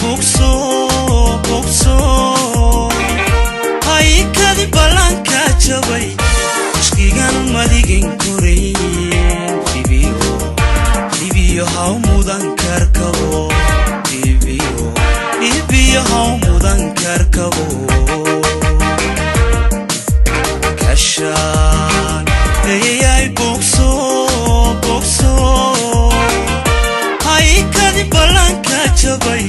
bugso hay kadi balanka jabay ishkigan madigin kuray dibiyo haw mudan karkabo dibiyo haw mudan karkabo kashan ay bugso hay kadi balanka jabay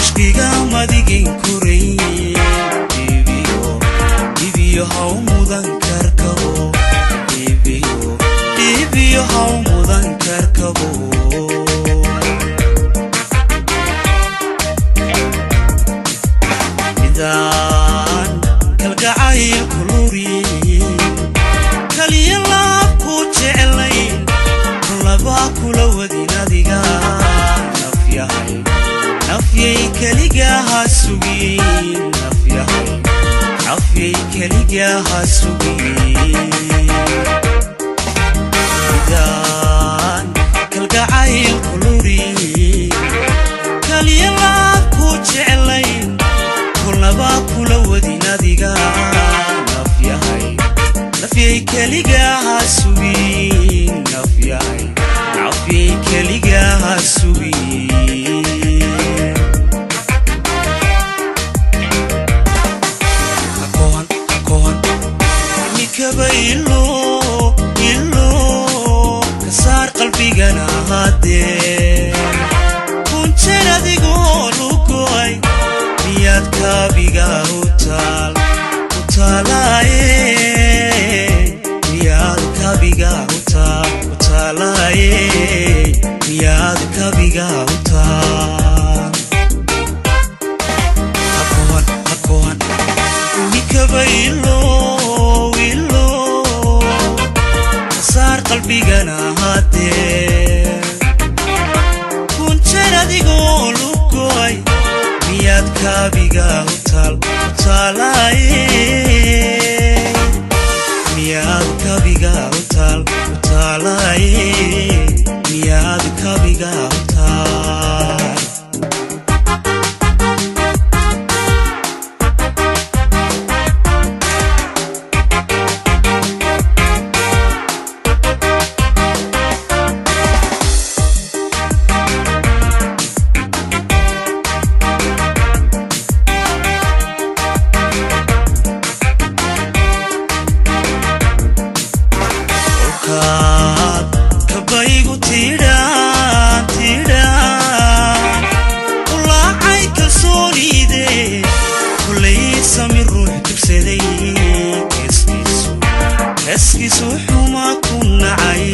ishkigan madigin kuray dibiyo haw mudan karkabo dibiyo haw mudan karkabo midan kalgacayl kuluri kaliya laabku jeclayn laba kula wadin adiga nafyay kaligaha sugin nafyay kaligaha sugin midan kalgacayl kuluri kaliya laabku jeclayn laba kula wadin adiga nafyay kaligaha sugin nafyay kaligaha sugin akohan mikaba ilo kasar qalbigana hadee kunjir adigoo lugoy miyad kabiga utalaye miyad kabiga utalaye miyad kabiga akohan mikaba ilo kasar qalbigana hadee kunjir adigoo lugoy miyad kabiga utalaye miyad kabiga utalaye miyad kabiga kabaygu tidhan ulacay kalsoonide kulay sami ruux dugsaday heeskiisu xuma ku nacay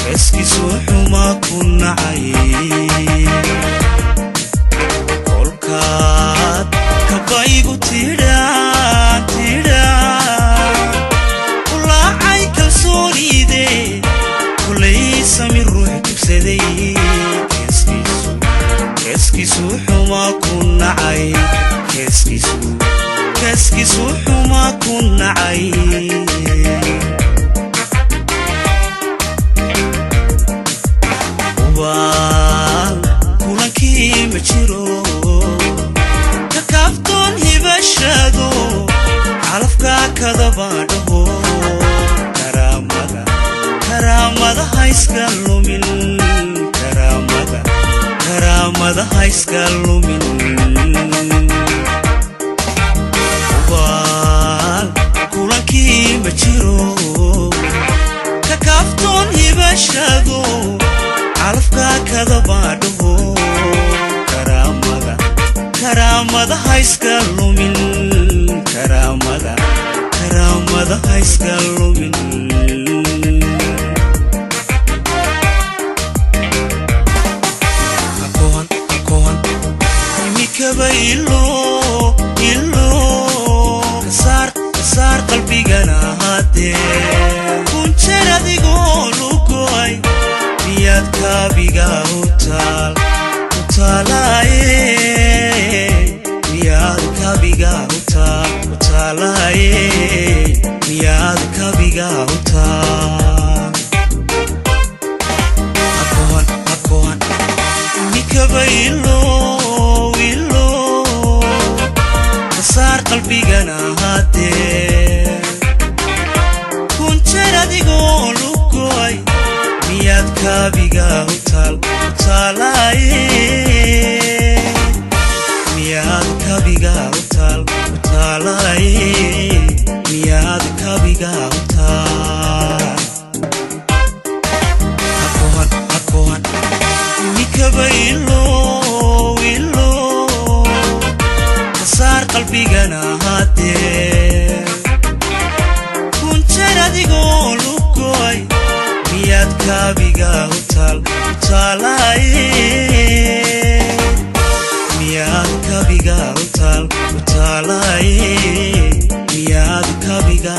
heeskiisu xuma ku nacay kolkaad kabaygu tidhan ulacay kalsoonide kulay sami ruux dugsaday heeskiisu xuma ku nacay heeskiisu xuma ku nacay ubal kulankii ma jiro kakaaftoon hibashado calafka kadabadhaho karamada hayska lumin karamada hayska lumin ubal kulankii ma jiro kakaaftoon hibashado calafka kadabadhaho karamada hayska lumin karamada hayska lumin akohan mikaba ilo kasar qalbigana hadee kunjir adigoo lugoy miyad kabiga utalaye miyad kabiga utalaye miyad kabiga akohan mikaba ilo kabiga utalaye miyaad kabiga utalaye miyaad kabiga hakohan mikabaylo wilo kasar qalbigana hadee kunjir adigoo lugoy miyaad kabiga utalaye miyaad kabiga utalaye miyaad kabiga